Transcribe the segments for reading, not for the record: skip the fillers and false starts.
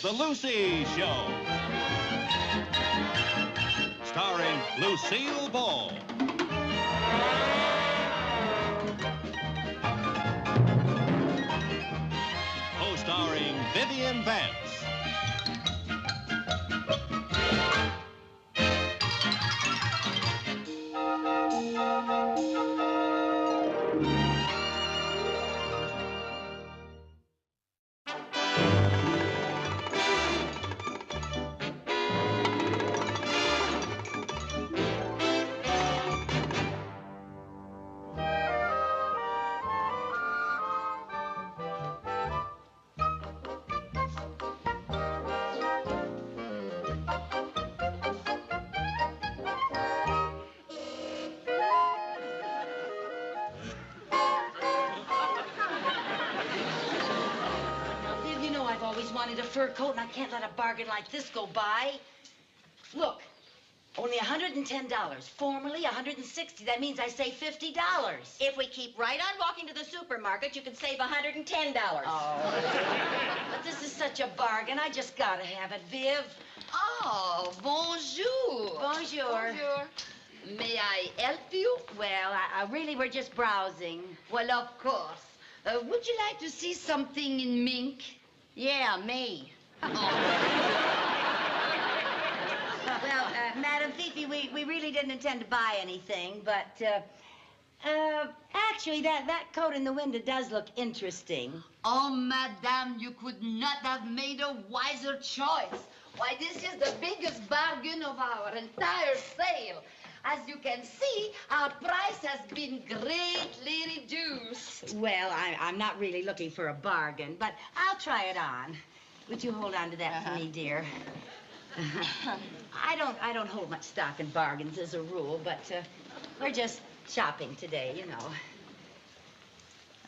The Lucy Show. Starring Lucille Ball. Co-starring Vivian Vance. Wanted a fur coat, and I can't let a bargain like this go by. Look, only $110. Formerly $160. That means I save $50. If we keep right on walking to the supermarket, you can save $110. Oh. But this is such a bargain. I just gotta have it, Viv. Oh, bonjour. Bonjour. Bonjour. May I help you? Well, I really were just browsing. Well, of course. Would you like to see something in mink? Yeah, me. Oh. Well, Madam Fifi, we really didn't intend to buy anything, but, actually, that coat in the window does look interesting. Oh, madame, you could not have made a wiser choice. Why, this is the biggest bargain of our entire sale. As you can see, our price has been greatly reduced. Well, I'm not really looking for a bargain, but I'll try it on. Would you hold on to that for me, dear? I don't hold much stock in bargains as a rule, but we're just shopping today, you know.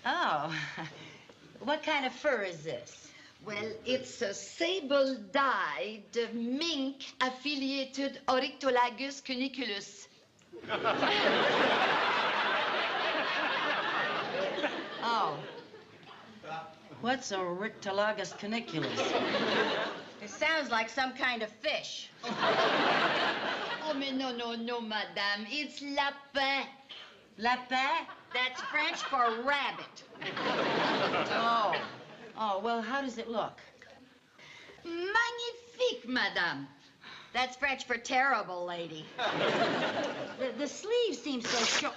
Oh, what kind of fur is this? Well, it's a sable-dyed mink-affiliated Oryctolagus cuniculus. Oh. What's Oryctolagus cuniculus? It sounds like some kind of fish. Oh, mais no, madame. It's lapin. Lapin? That's French for rabbit. Oh. Oh, well, how does it look? Magnifique, madame. That's French for terrible, lady. The sleeve seems so short.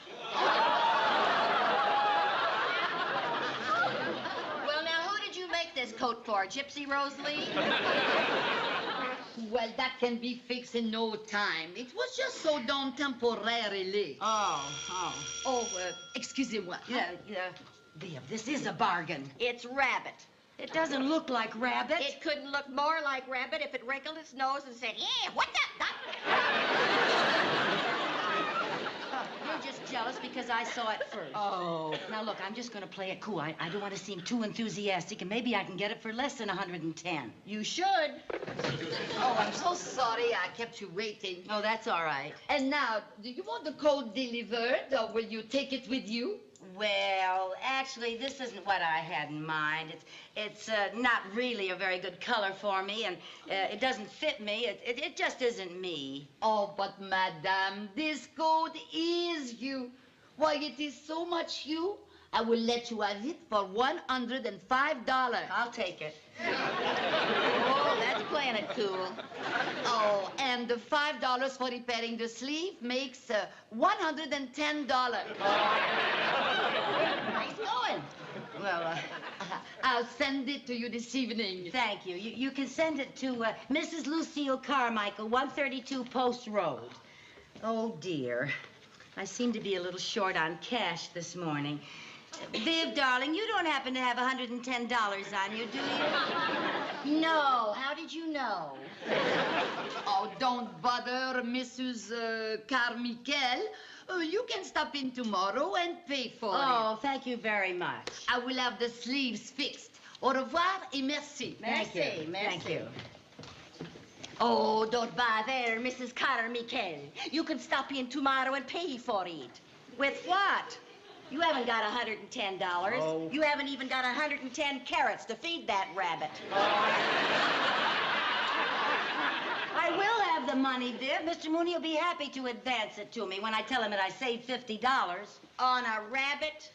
Well, now, who did you make this coat for? Gypsy Rosalie? Well, that can be fixed in no time. It was just so done temporarily. Oh, excusez-moi. Yeah. Viv, this is a bargain. It's rabbit. It doesn't look like rabbit. It couldn't look more like rabbit if it wrinkled its nose and said, yeah, what's up, You're just jealous because I saw it first. Oh. Now, look, I'm just going to play it cool. I don't want to seem too enthusiastic, and maybe I can get it for less than 110. You should. Oh, I'm so sorry I kept you waiting. Oh, that's all right. And now, do you want the coat delivered, or will you take it with you? Well, actually, this isn't what I had in mind. It's not really a very good color for me, and it doesn't fit me. It just isn't me. Oh, but madame, this coat is you. Why, it is so much you. I will let you have it for $105. I'll take it. Oh, that's playing it cool. Oh, and the $5 for repairing the sleeve makes $110. Nice going. Well, I'll send it to you this evening. thank you. You can send it to Mrs. Lucille Carmichael, 132 Post Road. Oh, dear. I seem to be a little short on cash this morning. Viv, darling, you don't happen to have $110 on you, do you? No. How did you know? Oh, don't bother, Mrs. Carmichael. You can stop in tomorrow and pay for it. Oh, thank you very much. I will have the sleeves fixed. Au revoir et merci. Merci. Thank you. Oh, don't bother, Mrs. Carmichael. You can stop in tomorrow and pay for it. With what? You haven't got $110. Oh. You haven't even got 110 carrots to feed that rabbit. I will have the money, Viv. Mr. Mooney will be happy to advance it to me when I tell him that I saved $50. On a rabbit?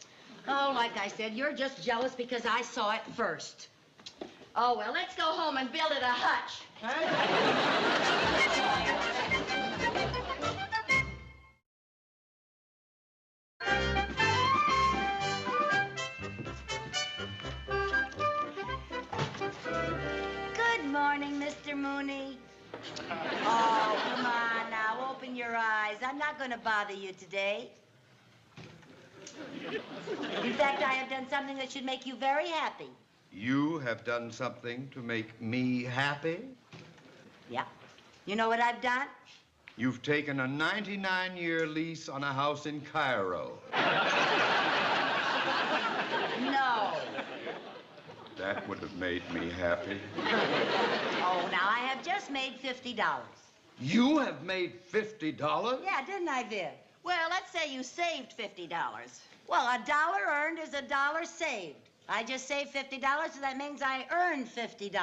Oh, like I said, you're just jealous because I saw it first. Oh, well, let's go home and build it a hutch. Good morning, Mr. Mooney. Oh, come on now, open your eyes. I'm not going to bother you today. In fact, I have done something that should make you very happy. You have done something to make me happy? Yeah. You know what I've done? You've taken a 99-year lease on a house in Cairo. No. That would have made me happy. Oh, now I have just made $50. You have made $50? Yeah, didn't I, Viv? Well, let's say you saved $50. Well, a dollar earned is a dollar saved. I just saved $50, so that means I earned $50.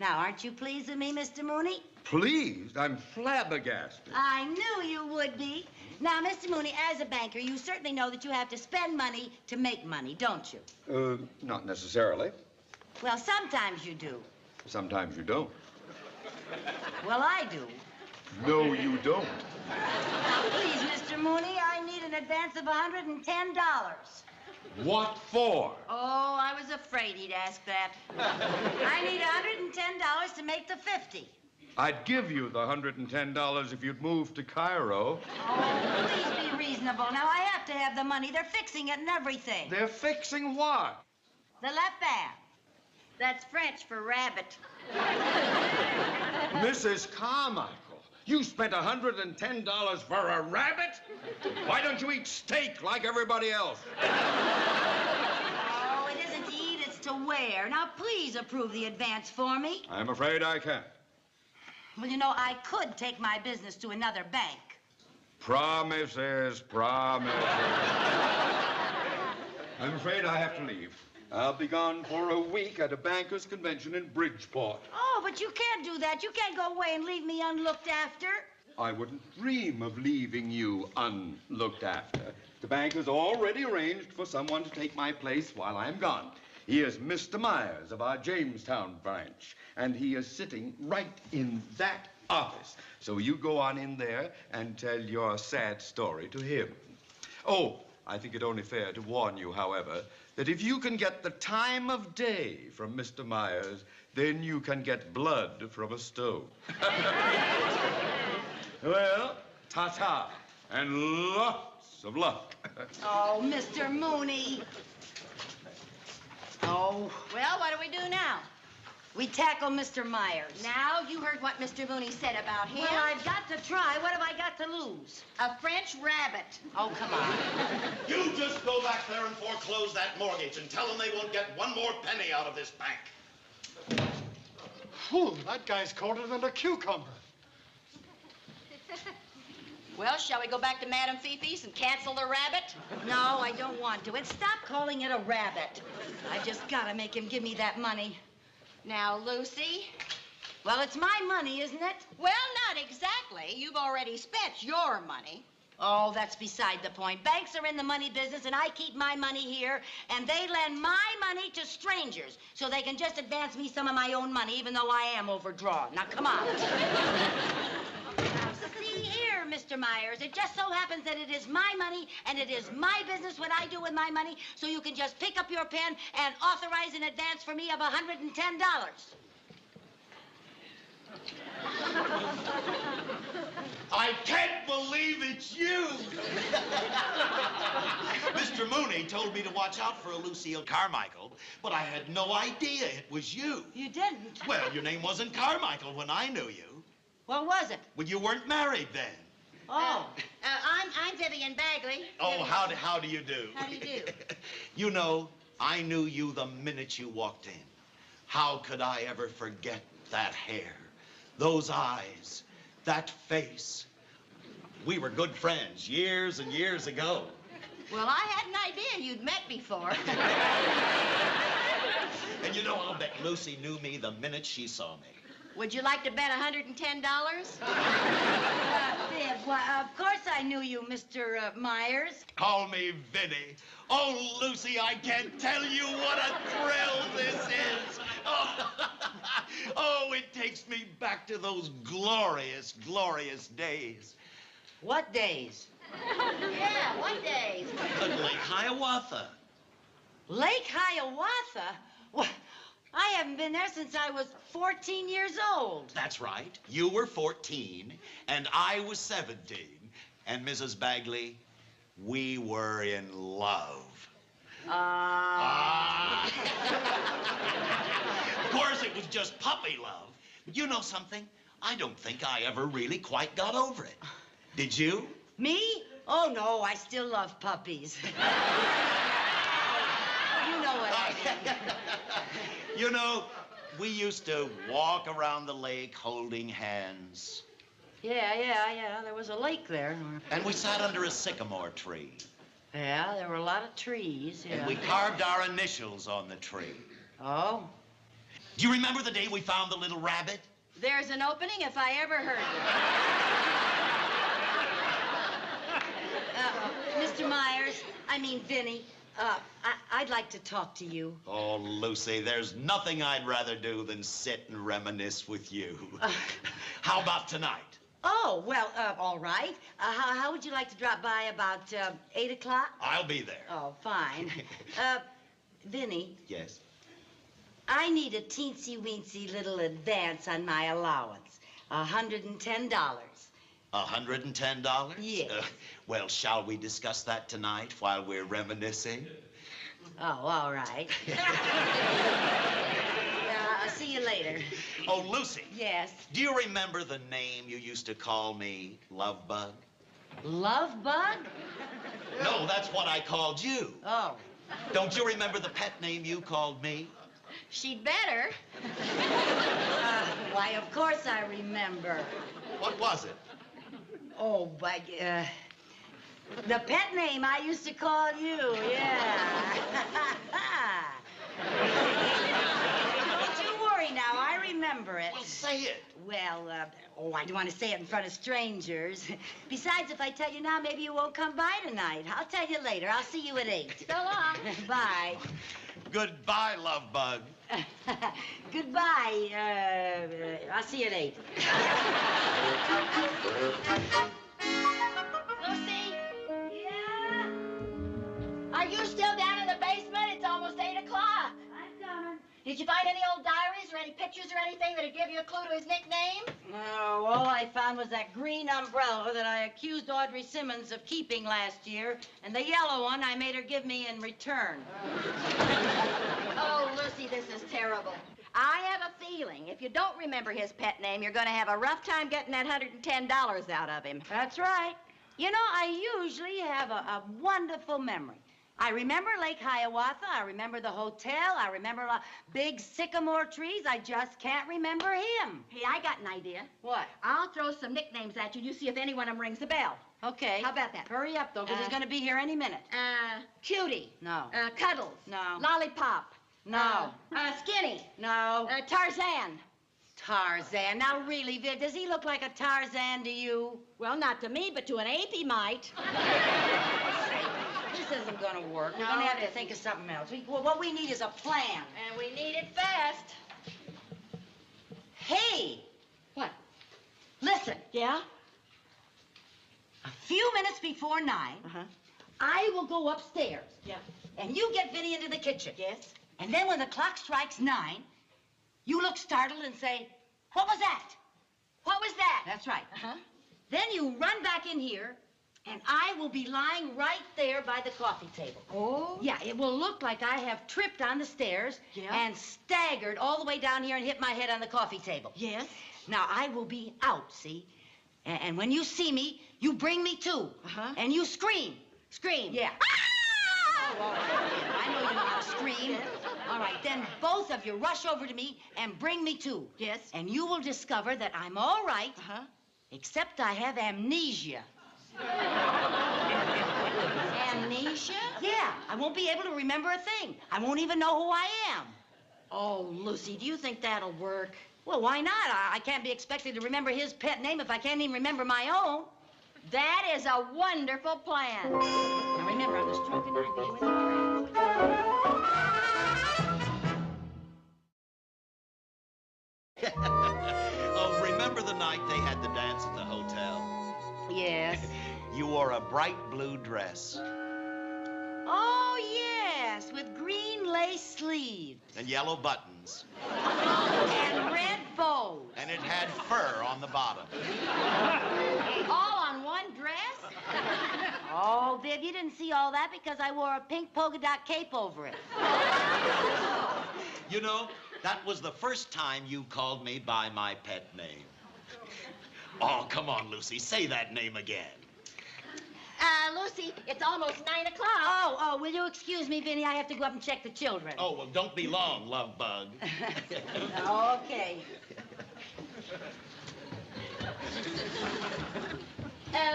Now, aren't you pleased with me, Mr. Mooney? Pleased? I'm flabbergasted. I knew you would be. Now, Mr. Mooney, as a banker, you certainly know that you have to spend money to make money, don't you? Not necessarily. Well, sometimes you do. Sometimes you don't. Well, I do. No, you don't. Now, please, Mr. Mooney, I need an advance of $110. What for? Oh, I was afraid he'd ask that. I need $110 to make the 50. I'd give you the $110 if you'd move to Cairo. Oh, please be reasonable. Now, I have to have the money. They're fixing it and everything. They're fixing what? The lapin. That's French for rabbit. Mrs. Carmichael, you spent $110 for a rabbit? Why don't you eat steak like everybody else? Oh, it isn't to eat, it's to wear. Now, please approve the advance for me. I'm afraid I can't. Well, you know, I could take my business to another bank. Promises, promises. I'm afraid I have to leave. I'll be gone for a week at a bankers' convention in Bridgeport. Oh, but you can't do that. You can't go away and leave me unlooked after. I wouldn't dream of leaving you unlooked after. The bank has already arranged for someone to take my place while I'm gone. He is Mr. Myers of our Jamestown branch, and he is sitting right in that office. So you go on in there and tell your sad story to him. Oh, I think it only fair to warn you, however, that if you can get the time of day from Mr. Myers, then you can get blood from a stone. Well, ta-ta, and lots of luck. Oh, Mr. Mooney. Oh. Well, what do we do now? We tackle Mr. Myers. Now, you heard what Mr. Mooney said about him. Well, I've got to try. What have I got to lose? A French rabbit. Oh, come on. You just go back there and foreclose that mortgage and tell them they won't get one more penny out of this bank. Whew, that guy's colder than a cucumber. Well, shall we go back to Madame Fifi's and cancel the rabbit? No, I don't want to. And stop calling it a rabbit. I've just got to make him give me that money. Now, Lucy. Well, it's my money, isn't it? Well, not exactly. You've already spent your money. Oh, that's beside the point. Banks are in the money business, and I keep my money here, and they lend my money to strangers, so they can just advance me some of my own money, even though I am overdrawn. Now, come on. Now, see here, Mr. Myers, it just so happens that it is my money, and it is my business what I do with my money, so you can just pick up your pen and authorize an advance for me of $110. I can't believe it's you! Mr. Mooney told me to watch out for a Lucille Carmichael, but I had no idea it was you. You didn't? Well, your name wasn't Carmichael when I knew you. What was it? Well, you weren't married then. Oh. I'm Vivian Bagley. Oh, how do you do? How do you do? You know, I knew you the minute you walked in. How could I ever forget that hair, those eyes, that face? We were good friends years and years ago. Well, I had an idea you'd met before. And you know, I'll bet Lucy knew me the minute she saw me. Would you like to bet $110? Viv, well, of course I knew you, Mr. Myers. Call me Vinny. Oh, Lucy, I can't tell you what a thrill this is. Oh, oh, it takes me back to those glorious, glorious days. What days? Yeah, what days? At Lake Hiawatha. Lake Hiawatha? Well, I haven't been there since I was 14 years old. That's right. You were 14, and I was 17. And Mrs. Bagley, we were in love. Of course, it was just puppy love. But you know something? I don't think I ever really quite got over it. Did you? Me? Oh, no, I still love puppies. You know what I mean. You know, we used to walk around the lake holding hands. Yeah, there was a lake there. And we sat under a sycamore tree. Yeah, there were a lot of trees, yeah. And we carved our initials on the tree. Oh? Do you remember the day we found the little rabbit? There's an opening if I ever heard it. Mr. Myers, I mean Vinny, I'd like to talk to you. Oh, Lucy, there's nothing I'd rather do than sit and reminisce with you. How about tonight? Oh, well, all right. How would you like to drop by about 8 o'clock? I'll be there. Oh, fine. Vinny. Yes? I need a teensy-weensy little advance on my allowance. $110. $110? Yes. Well, shall we discuss that tonight while we're reminiscing? Oh, all right. I'll see you later. Oh, Lucy. Yes. Do you remember the name you used to call me, Lovebug? Lovebug? No, that's what I called you. Oh. Don't you remember the pet name you called me? She'd better. Why, of course I remember. What was it? Oh, the pet name I used to call you, yeah. Don't you worry now, I remember it. Well, say it. Well, I don't want to say it in front of strangers. Besides, if I tell you now, maybe you won't come by tonight. I'll tell you later. I'll see you at 8. So long. Bye. Goodbye, Lovebug. Goodbye. I'll see you at 8. Lucy, Yeah? are you still down in the basement? It's almost 8 o'clock. I'm coming. Did you find any old diaries or any pictures or anything that'd give you a clue to his nickname? No, all I found was that green umbrella that I accused Audrey Simmons of keeping last year, and the yellow one I made her give me in return. Oh, Lucy, this is terrible. I have a feeling if you don't remember his pet name, you're going to have a rough time getting that $110 out of him. That's right. You know, I usually have a wonderful memory. I remember Lake Hiawatha. I remember the hotel. I remember big sycamore trees. I just can't remember him. Hey, I got an idea. What? I'll throw some nicknames at you. You see if any one of them rings a bell. Okay. How about that? Hurry up, though, because he's going to be here any minute. Cutie. No. Cuddles. No. Lollipop. No. Skinny. No. Tarzan. Tarzan. Now, really, Viv, does he look like a Tarzan to you? Well, not to me, but to an ape he might. This isn't going to work. We're No, going to have it to isn't. think of something else. What we need is a plan. And we need it fast. Hey, What? listen. Yeah? A few minutes before 9, I will go upstairs. Yeah. And you get Vinny into the kitchen. Yes? And then when the clock strikes 9, you look startled and say, "What was that?" What was that? That's right. Uh-huh. Then you run back in here, and I will be lying right there by the coffee table. Oh? Yeah, it will look like I have tripped on the stairs Yeah? and staggered all the way down here and hit my head on the coffee table. Yes? Now, I will be out, see? And when you see me, you bring me to. Uh-huh. And you scream. Scream. Yeah. Oh, all right. I know you know how to scream. All right, then both of you rush over to me and bring me to. Yes? And you will discover that I'm all right, Uh-huh. except I have amnesia. Amnesia? Yeah, I won't be able to remember a thing. I won't even know who I am. Oh, Lucy, do you think that'll work? Well, why not? I can't be expected to remember his pet name if I can't even remember my own. That is a wonderful plan. Now remember, I'm the stroke and I'm the Oh, remember the night they had the dance at the hotel? Yes. You wore a bright blue dress. Oh, yes, with green lace sleeves. And yellow buttons. And red bows. And it had fur on the bottom. All on one dress? Oh, Viv, you didn't see all that because I wore a pink polka dot cape over it. You know, that was the first time you called me by my pet name. Oh, come on, Lucy, say that name again. Lucy, it's almost 9 o'clock. Oh, will you excuse me, Vinny? I have to go up and check the children. Oh, well, don't be long, love bug. Okay.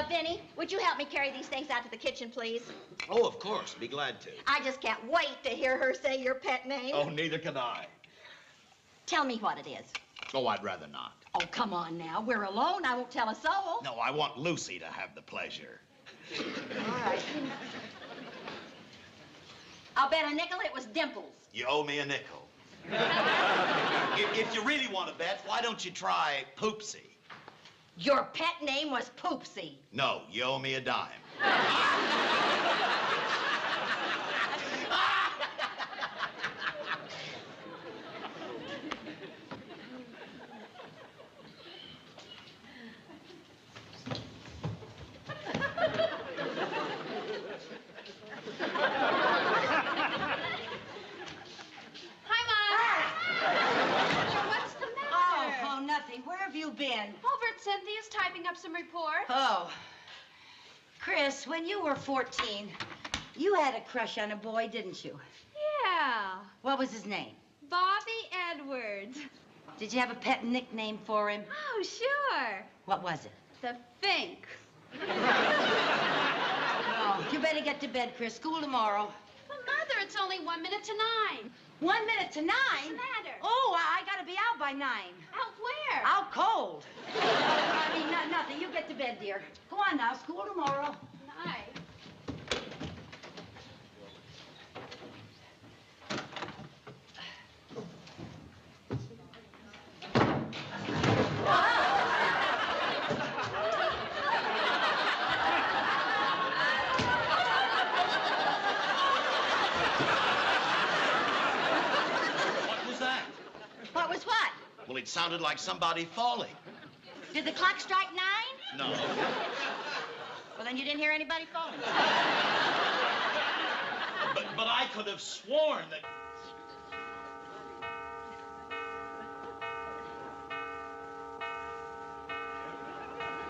Benny, would you help me carry these things out to the kitchen, please? Oh, of course, be glad to. I just can't wait to hear her say your pet name. Oh, neither can I. Tell me what it is. Oh, I'd rather not. Oh, come on now. We're alone. I won't tell a soul. No, I want Lucy to have the pleasure. All right. I'll bet a nickel it was Dimples. You owe me a nickel. If you really want to bet, why don't you try Poopsie? Your pet name was Poopsie. No, you owe me a dime. Cynthia's typing up some reports. Oh. Chris, when you were 14, you had a crush on a boy, didn't you? Yeah. What was his name? Bobby Edwards. Did you have a pet nickname for him? Oh, sure. What was it? The Fink. Oh, you better get to bed, Chris. School tomorrow. Well, Mother, it's only 1 minute to 9. 1 minute to 9? What's the matter? Oh, I gotta be out by 9. Out where? Out cold. I mean, nothing. You get to bed, dear. Go on now. School tomorrow. Night. Well, it sounded like somebody falling. Did the clock strike 9? No. Well, then you didn't hear anybody falling. But I could have sworn that...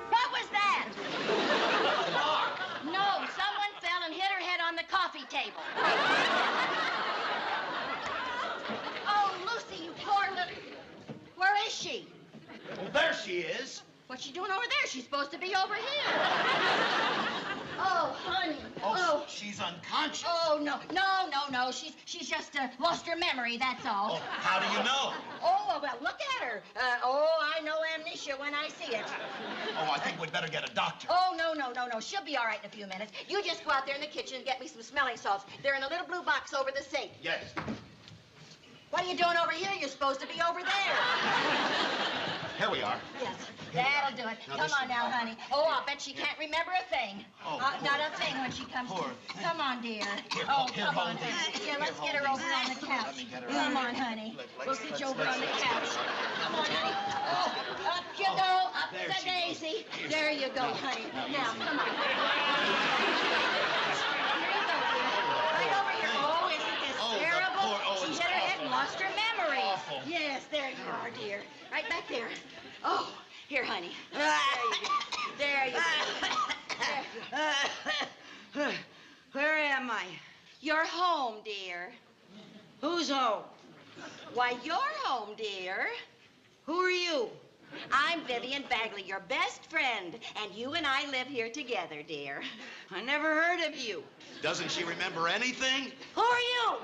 What was that? No, someone fell and hit her head on the coffee table. Oh, Lucy, you poor little... Where is she? Well, there she is. What's she doing over there? She's supposed to be over here. Oh, honey. Oh, she's unconscious. Oh, no. She's just lost her memory, that's all. Oh, how do you know? Oh, well, look at her. I know amnesia when I see it. Oh, I think we'd better get a doctor. Oh, no. She'll be all right in a few minutes. You just go out there in the kitchen and get me some smelling salts. They're in a little blue box over the sink. Yes. What are you doing over here? You're supposed to be over there. Here we are. Yes, that'll do it. Come on now, honey. Oh, I'll bet she can't remember a thing. Oh, not a thing when she comes poor to. thing. Come on, dear. Here, Come on, hold these. honey. Yeah, let's Here, get her hold over these. on the couch. Let me get her Come out. on, honey. Let's- We'll sit you over let's- on the couch. Come on, honey. Oh, up you go. Up there the she goes. daisy. There you go, honey. Now, come on. Here you go, dear. Right over here. Oh, isn't this Oh, the terrible? poor- oh, She it's hit her head and awful. lost her memory. Awful. Yes, there you are, dear. Right back there. Oh, here, honey. There you go. Where am I? You're home, dear. Who's home? Why, you're home, dear. Who are you? I'm Vivian Bagley, your best friend, and you and I live here together, dear. I never heard of you. Doesn't she remember anything? Who are you?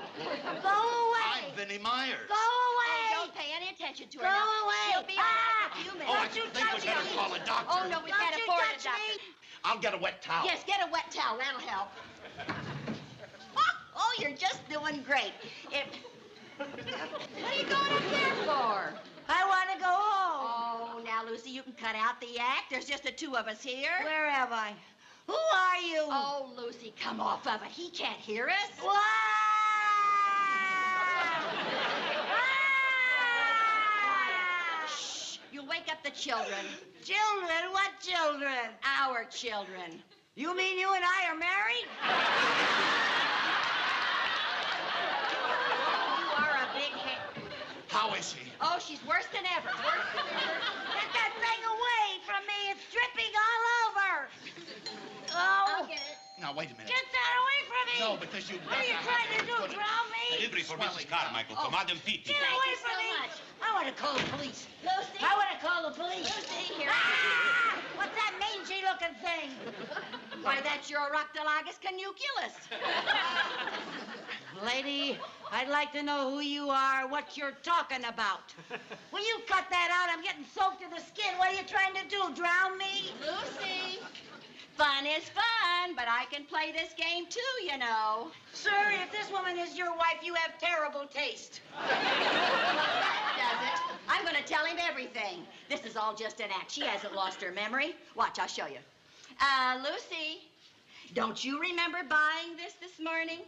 Go away. I'm Vinnie Myers. Go away. Don't pay any attention to her. Go now. away. She'll be all right in a few minutes. Oh, I think we better call a doctor. Oh, no, we can't Don't you afford a touch doctor. me. I'll get a wet towel. Yes, get a wet towel. That'll help. Oh, you're just doing great. What are you going up there for? I want to go home. Oh, now, Lucy, you can cut out the act. There's just the two of us here. Where am I? Who are you? Oh, Lucy, come off of it. He can't hear us. What? Shh. You'll wake up the children. Children? What children? Our children. You mean you and I are married? You are a big head. How is she? Oh, she's worse than ever. Get that thing away from me. It's dripping all over. I'll Oh, get it. Now, wait a minute. get that away from me. No, because you... What are you trying to do, drown me? Delivery for Mrs. Carmichael from Madam Fitti. Get Thank away you from so me. much. I want to call the police. Lucy. I want to call the police. Lucy, here. Ah! What's that mangy-looking thing? Why, that's your Roctolagus canuculus. Lady, I'd like to know who you are, what you're talking about. Will you cut that out? I'm getting soaked to the skin. What are you trying to do, drown me? Lucy. Fun is fun, but I can play this game too, you know. Sir, if this woman is your wife, you have terrible taste. That does it. I'm going to tell him everything. This is all just an act. She hasn't lost her memory. Watch, I'll show you. Lucy, don't you remember buying this morning?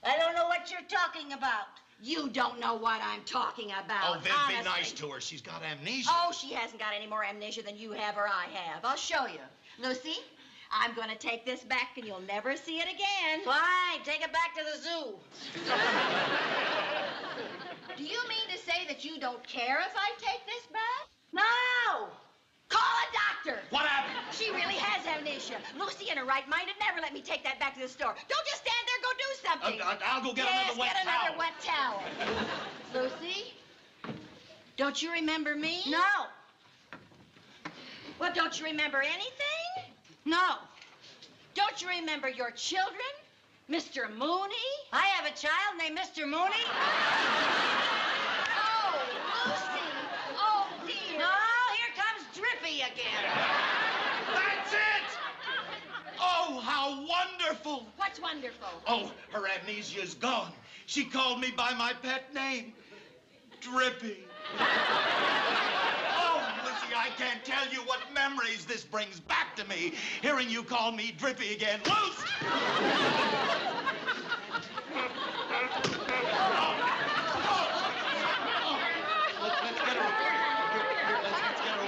I don't know what you're talking about. You don't know what I'm talking about. Oh, Viv, be honestly. nice to her. She's got amnesia. Oh, she hasn't got any more amnesia than you have or I have. I'll show you. Lucy, I'm going to take this back and you'll never see it again. Fine, take it back to the zoo. Do you mean to say that you don't care if I take this back? No! Call a doctor. What happened? She really has amnesia. Lucy, in her right mind, would never let me take that back to the store. Don't just stand there. Go do something. I'll go get Yes, another wet get towel. another wet towel. Lucy, don't you remember me? No. Well, don't you remember anything? No. Don't you remember your children? Mr. Mooney? I have a child named Mr. Mooney. Oh, Lucy. Oh, dear. No, here comes Drippy again. That's it! Oh, how wonderful! What's wonderful? Oh, her amnesia's gone. She called me by my pet name, Drippy. Oh, Lucy, I can't tell you what memories this brings back to me, hearing you call me Drippy again. Lucy! Let's get her. Let's get her.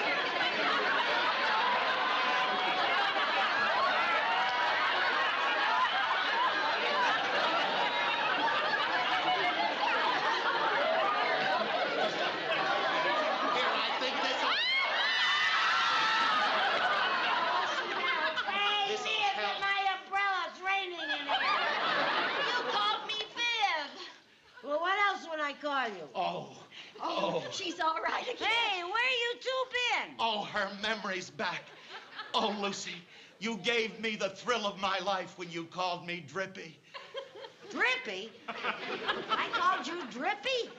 Here, I think this'll... Hey, This'll Viv, help. get my umbrella. It's raining in here. You called me Viv. Well, what else would I call you? Oh, She's all right again. Hey, where you two been? oh, her memory's back. Oh, Lucy, you gave me the thrill of my life when you called me Drippy. Drippy? I called you Drippy?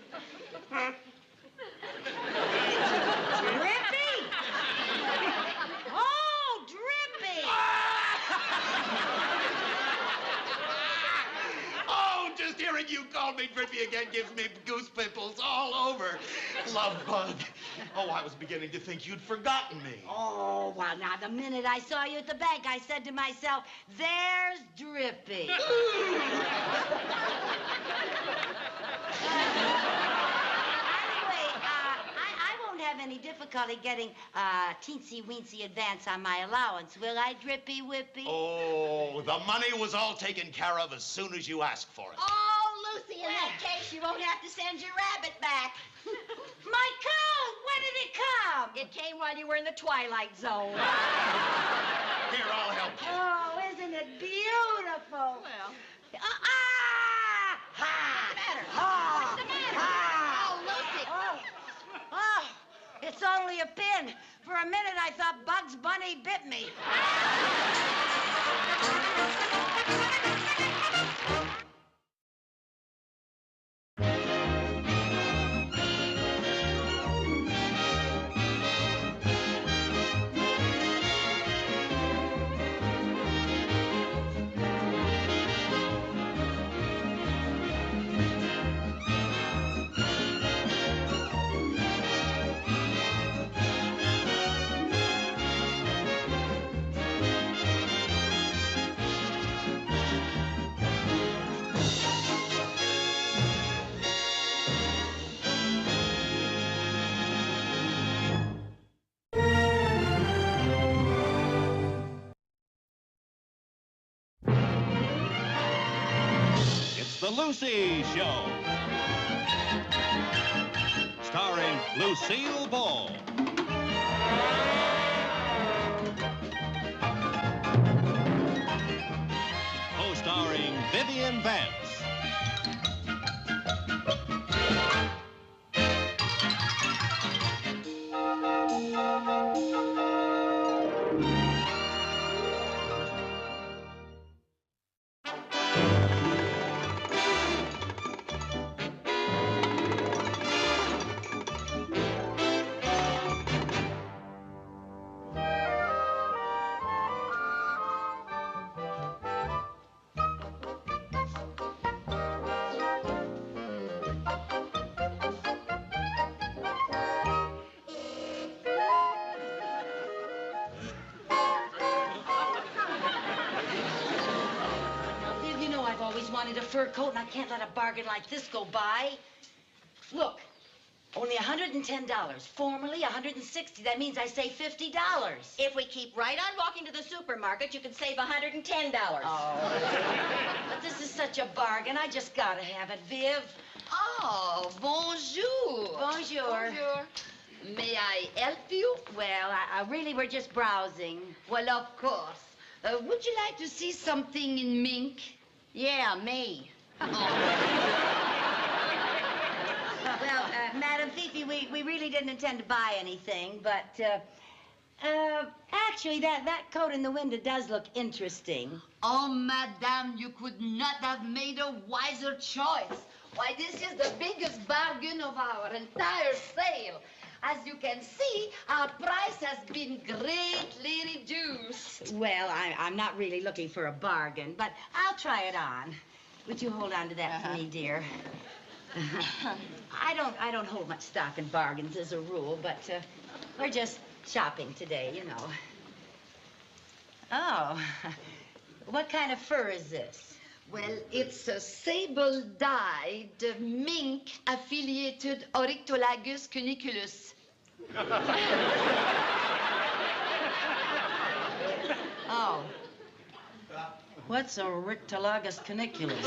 Drippy? Oh, Drippy! Oh, just hearing you call me Drippy again gives me goose pimples all over. Love bug. Oh, I was beginning to think you'd forgotten me. Oh, well, now, the minute I saw you at the bank, I said to myself, there's Drippy. Anyway, I won't have any difficulty getting a teensy-weensy advance on my allowance, will I, Drippy Whippy? Oh, the money was all taken care of as soon as you asked for it. Oh, Lucy, in that case, you won't have to send your rabbit back. My coat! When did it come? It came while you were in the twilight zone. Here, I'll help you. Oh, isn't it beautiful? Well, Ha! what's the matter? Ha! What's the matter? Ha! Oh, Lucy. Oh, oh, it's only you pin. For a minute, I thought Bugs Bunny bit me. It's the Lucy Show. Starring Lucille Ball. Co-starring Vivian Vance. Viv, you know I've always wanted a fur coat, and I can't let a bargain like this go by. Look, only $110. Formerly $160. That means I save $50. If we keep right on walking to the supermarket, you can save $110. Oh. But this is such a bargain. I just gotta have it, Viv. Oh, bonjour. Bonjour. May I help you? Well, I really were just browsing. Well, of course. Would you like to see something in mink? Yeah, me. Well, Madam Fifi, we really didn't intend to buy anything, but, actually, that coat in the window does look interesting. Oh, madame, you could not have made a wiser choice. Why, this is the biggest bargain of our entire sale. As you can see, our price has been greatly reduced. Well, I'm not really looking for a bargain, but I'll try it on. Would you hold on to that for me, dear? I don't hold much stock in bargains as a rule, but we're just shopping today, you know. Oh, what kind of fur is this? Well, it's a sable-dyed mink-affiliated Oryctolagus cuniculus. Oh. What's a Rictolagus cuniculus?